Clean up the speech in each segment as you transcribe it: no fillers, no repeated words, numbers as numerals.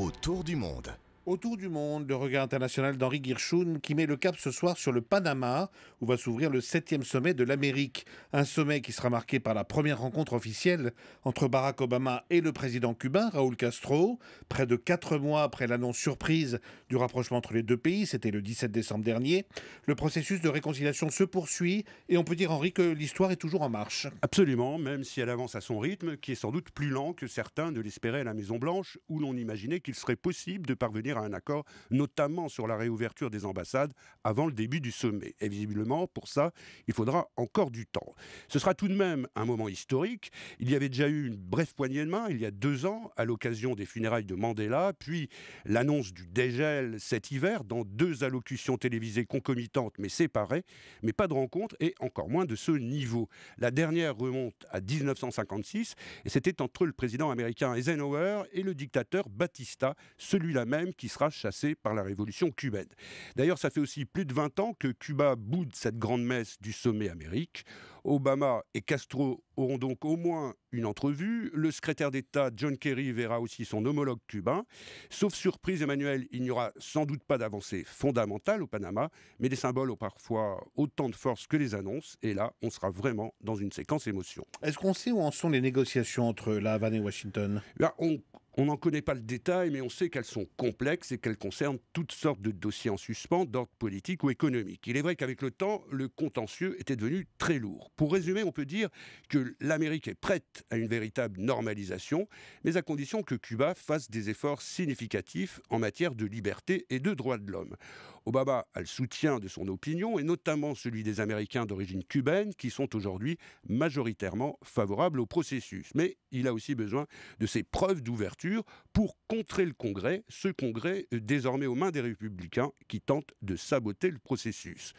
Autour du monde. Autour du monde, le regard international d'Henri Guirchoun qui met le cap ce soir sur le Panama où va s'ouvrir le 7e sommet de l'Amérique. Un sommet qui sera marqué par la première rencontre officielle entre Barack Obama et le président cubain Raúl Castro. Près de 4 mois après l'annonce surprise du rapprochement entre les deux pays, c'était le 17 décembre dernier, le processus de réconciliation se poursuit et on peut dire, Henri, que l'histoire est toujours en marche. Absolument, même si elle avance à son rythme, qui est sans doute plus lent que certains ne l'espéraient à la Maison-Blanche, où l'on imaginait qu'il serait possible de parvenir à un accord, notamment sur la réouverture des ambassades avant le début du sommet. Et visiblement, pour ça, il faudra encore du temps. Ce sera tout de même un moment historique. Il y avait déjà eu une brève poignée de main, il y a 2 ans, à l'occasion des funérailles de Mandela, puis l'annonce du dégel cet hiver, dans 2 allocutions télévisées concomitantes mais séparées, mais pas de rencontre et encore moins de ce niveau. La dernière remonte à 1956 et c'était entre le président américain Eisenhower et le dictateur Batista, celui-là même qui sera chassé par la révolution cubaine. D'ailleurs, ça fait aussi plus de 20 ans que Cuba boude cette grande messe du sommet Amérique. Obama et Castro auront donc au moins une entrevue. Le secrétaire d'État John Kerry verra aussi son homologue cubain. Sauf surprise, Emmanuel, il n'y aura sans doute pas d'avancée fondamentale au Panama, mais les symboles ont parfois autant de force que les annonces. Et là, on sera vraiment dans une séquence émotion. Est-ce qu'on sait où en sont les négociations entre La Havane et Washington ? On n'en connaît pas le détail, mais on sait qu'elles sont complexes et qu'elles concernent toutes sortes de dossiers en suspens d'ordre politique ou économique. Il est vrai qu'avec le temps, le contentieux était devenu très lourd. Pour résumer, on peut dire que l'Amérique est prête à une véritable normalisation, mais à condition que Cuba fasse des efforts significatifs en matière de liberté et de droits de l'homme. Obama a le soutien de son opinion, et notamment celui des Américains d'origine cubaine, qui sont aujourd'hui majoritairement favorables au processus. Mais il a aussi besoin de ces preuves d'ouverture pour contrer le Congrès, ce Congrès désormais aux mains des républicains qui tentent de saboter le processus.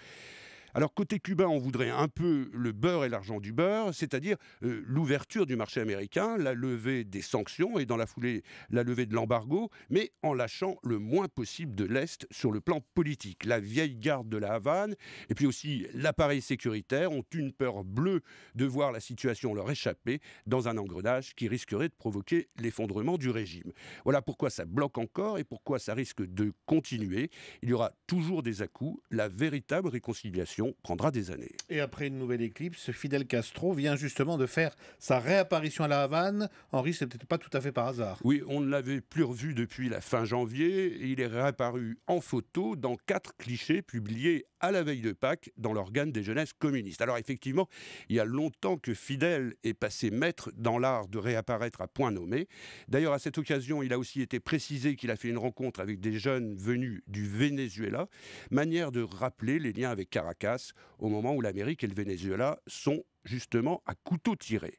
Alors côté cubain, on voudrait un peu le beurre et l'argent du beurre, c'est-à-dire l'ouverture du marché américain, la levée des sanctions et dans la foulée la levée de l'embargo, mais en lâchant le moins possible de l'Est sur le plan politique. La vieille garde de la Havane et puis aussi l'appareil sécuritaire ont une peur bleue de voir la situation leur échapper dans un engrenage qui risquerait de provoquer l'effondrement du régime. Voilà pourquoi ça bloque encore et pourquoi ça risque de continuer. Il y aura toujours des à-coups, la véritable réconciliation prendra des années. Et après une nouvelle éclipse, Fidel Castro vient justement de faire sa réapparition à La Havane. Henri, c'est peut-être pas tout à fait par hasard. Oui, on ne l'avait plus revu depuis la fin janvier. Il est réapparu en photo dans 4 clichés publiés à la veille de Pâques dans l'organe des jeunesses communistes. Alors effectivement, il y a longtemps que Fidel est passé maître dans l'art de réapparaître à point nommé. D'ailleurs, à cette occasion, il a aussi été précisé qu'il a fait une rencontre avec des jeunes venus du Venezuela, manière de rappeler les liens avec Caracas au moment où l'Amérique et le Venezuela sont justement à couteau tiré.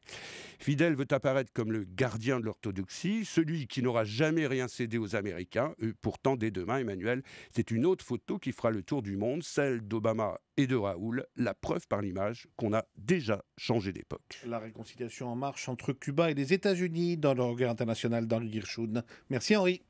Fidel veut apparaître comme le gardien de l'orthodoxie, celui qui n'aura jamais rien cédé aux Américains. Pourtant, dès demain, Emmanuel, c'est une autre photo qui fera le tour du monde, celle d'Obama et de Raoul, la preuve par l'image qu'on a déjà changé d'époque. La réconciliation en marche entre Cuba et les États-Unis dans le regard international d'Henri Guirchoun. Merci Henri.